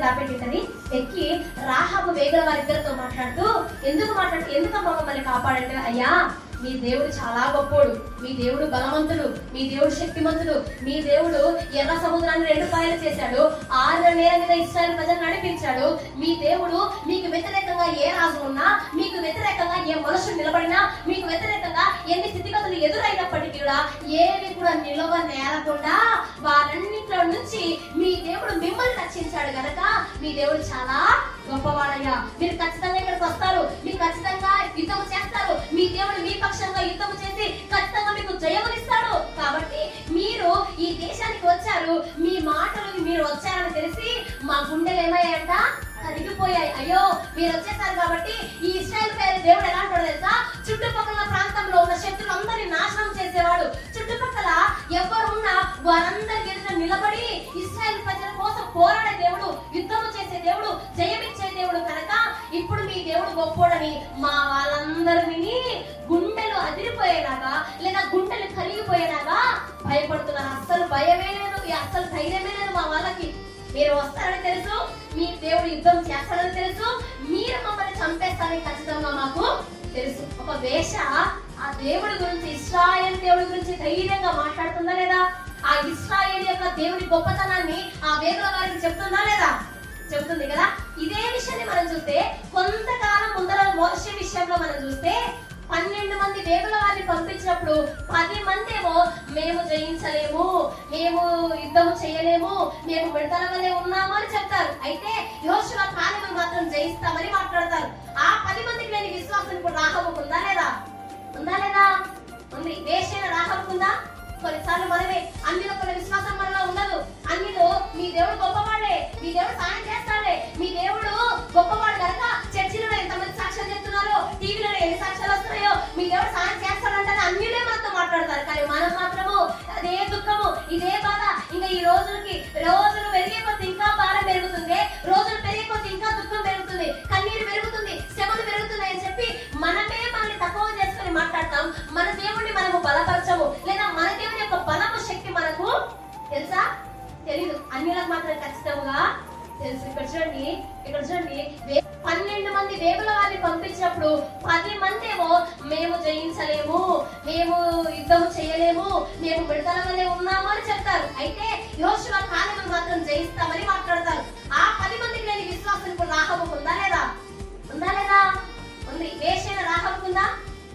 దాపెట్టింటది. ఎక్కి రాహాబు వేగుల వారిద్దరితో మాట్లాడుతూ ఎందుకమ్మా మమ్మల్ని కాపాడంటే, అయ్యా మీ దేవుడు చాలా గొప్పోడు, మీ దేవుడు బలవంతుడు, మీ దేవుడు శక్తిమంతుడు, మీ దేవుడు ఎర్ర సముద్రాన్ని 2 పాయలు చేశాడు, 6 నేల మీద ఇశ్రాయేలు ప్రజలను నడిపించాడు. మీ దేవుడు మీకు వ్యతిరేకంగా ఏ రాజు ఉన్నా, మీకు వ్యతిరేకంగా ఏ మనుషులు నిలబడినా, మీకు వ్యతిరేకంగా ఎన్ని స్థితిగతులు ఎదురైనప్పటికీ కూడా ఏవి కూడా నిలవ నేరకుండా వారన్నింటిలో నుంచి మీ దేవుడు మిమ్మల్ని రక్షించాడు గనక మీ దేవుడు చాలా గొప్పవాడయ్యా. మీరు ఖచ్చితంగా ఇక్కడికి వస్తారు, మీరు ఖచ్చితంగా యుద్ధం చేస్తారు, మీ దేవుడు మీ పక్షంగా యుద్ధం చేసి ఖచ్చితంగా మీకు జయమునిస్తాడు. కాబట్టి మీరు ఈ దేశానికి వచ్చారు, మీ మాటలు మీరు వచ్చారని తెలిసి మా గుండెలు ఏమయ్యాయంట, కరిగిపోయాయి. అయ్యో మీరు వచ్చేసారు కాబట్టి ఈ ఇశ్రాయేలు పేరు దేవుడు ఎలా అంటాడు తెలుసా, చుట్టుపక్కల ప్రాంతంలో ఉన్న శత్రులందరినీ నాశనం చేసేవాడు, చుట్టుపక్కల ఎవరున్నా వారందరి ఎదుట నిలబడి ఇశ్రాయేలు ప్రజల కోసం పోరాడే దేవుడు, యుద్ధము చేసే దేవుడు, జయమిచ్చే దేవుడు కనుక ఇప్పుడు మీ దేవుడు గొప్పోడని మా వాళ్ళందరినీ గుండెలు అదిరిపోయేలాగా లేదా గుండెలు కరిగిపోయేలాగా భయపడుతున్నారు. అస్సలు భయమే లేదు, అస్సలు ధైర్యమే లేదు మా వాళ్ళకి. మీరు వస్తారని తెలుసు, మీ దేవుడు యుద్ధం చేస్తారని తెలుసు, మీరు మమ్మల్ని చంపేస్తారని ఖచ్చితంగా మాకు తెలుసు. ఒక వేష ఆ దేవుడి గురించి, ఇశ్రాయేలు దేవుడి గురించి ధైర్యంగా మాట్లాడుతుందా లేదా? ఆ ఇశ్రాయేలు యొక్క దేవుడి గొప్పతనాన్ని ఆ వేగుల వారికి చెప్తుందా లేదా? చెప్తుంది కదా. ఇదే విషయాన్ని మనం చూస్తే కొంతకాలం ముందర మోషే విషయంలో మనం చూస్తే 12 మంది వేగుల వారిని పంపించినప్పుడు 10 మంది ఏమో మేము జయించలేము, మేము యుద్ధము చేయలేము, మేము విడతల వల్లే ఉన్నాము అని చెప్తారు. అయితే యెహోషువ కాలేబు మాత్రం జయిస్తామని మాట్లాడతారు. ఆ 10 మందికి లేని విశ్వాసం ఇప్పుడు రాహాబుకు ఉందా లేదా? ఉందా లేదా? ఉంది. వేషైన రాహాబుకు ఉందా? కొన్నిసార్లు మనమే అన్నిలో కొన్ని విశ్వాసం మనలో ఉండదు. అన్నిలో మీ దేవుడు గొప్పవాడే, మీ దేవుడు సాయం చేస్తాడే, మీ దేవుడు గొప్పవాడు కనుక చర్చిలో ఎంతమంది సాక్ష్యాలు చెప్తున్నారో, టీవీలో ఎన్ని సాక్ష్యాలు వస్తున్నాయో, మీ దేవుడు సాయం చేస్తాడంటే అన్నిలే మనతో మాట్లాడతారు. కానీ మనం మాత్రము అదే దుఃఖము, ఇదే బాధ. ఇంకా ఈ రోజులు పెరిగే కొద్ది ఇంకా భారం పెరుగుతుంది, రోజులు పెరిగే కొద్ది ఇంకా దుఃఖం పెరుగుతుంది, కన్నీరు పెరుగుతుంది, శ్రమలు పెరుగుతున్నాయి అని చెప్పి మనమే మనల్ని తక్కువ చేసుకుని మాట్లాడతాం. మన దేవుడిని మనము బలపరచము, లేదా మన దేవుని యొక్క బలము శక్తి మనకు తెలుసా? తెలీదు. అన్యులకు మాత్రం ఖచ్చితంగా తెలుసు. ఇక్కడ చూడండి 12 మంది వేగుల వారిని పంపించినప్పుడు 10 మంది ఏమో మేము జయించలేము, మేము యుద్ధము చేయలేము, మేము విడతల వల్లే ఉన్నాము అని చెప్తారు. అయితే యెహోషువ కాలేబు మాత్రం జయిస్తామని మాట్లాడతారు. ఆ 10 మందికి లేని విశ్వాసం ఇప్పుడు రాహాబుకు ఉందా లేదా? ఉందా లేదా? ఉంది. వేషైన రాహాబుకు ఉందా?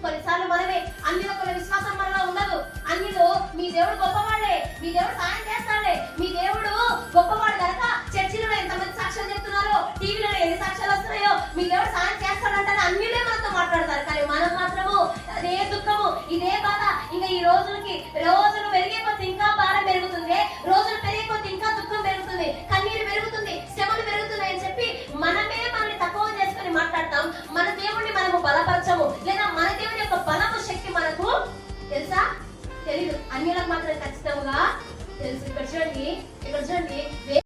కొన్నిసార్లు మనమే అన్నిలో కొన్ని విశ్వాసం మనలో ఉండదు. అన్నిలో మీ దేవుడు గొప్పవాడే, మీ దేవుడు సాయం చేస్తాడే, మీ దేవుడు గొప్పవాడు కనుక చర్చిలో ఎంతమంది సాక్ష్యాలు చెప్తున్నారో, టీవీలో ఎన్ని సాక్ష్యాలు వస్తున్నాయో, మీ దేవుడు సాయం చేస్తాడంటే అన్నిలే మనతో మాట్లాడతారు. కానీ మనం మాత్రము అదే దుఃఖము, ఇదే బాధ. ఇంకా ఈ రోజులు పెరిగే కొద్ది ఇంకా భారం పెరుగుతుంది, రోజులు పెరిగే కొద్ది ఇంకా దుఃఖం పెరుగుతుంది, కన్నీరు పెరుగుతుంది, శ్రమలు పెరుగుతున్నాయి అని చెప్పి మనమే మనల్ని తక్కువ చేసుకుని మాట్లాడతాం. మన దేవుడిని మనము బలపరచము, లేదా మన దేవుడి యొక్క బలము శక్తి మనకు తెలుసా? తెలీదు. అన్యులకు మాత్రం ఖచ్చితంగా తెలుసు. ఇక్కడ చూడండి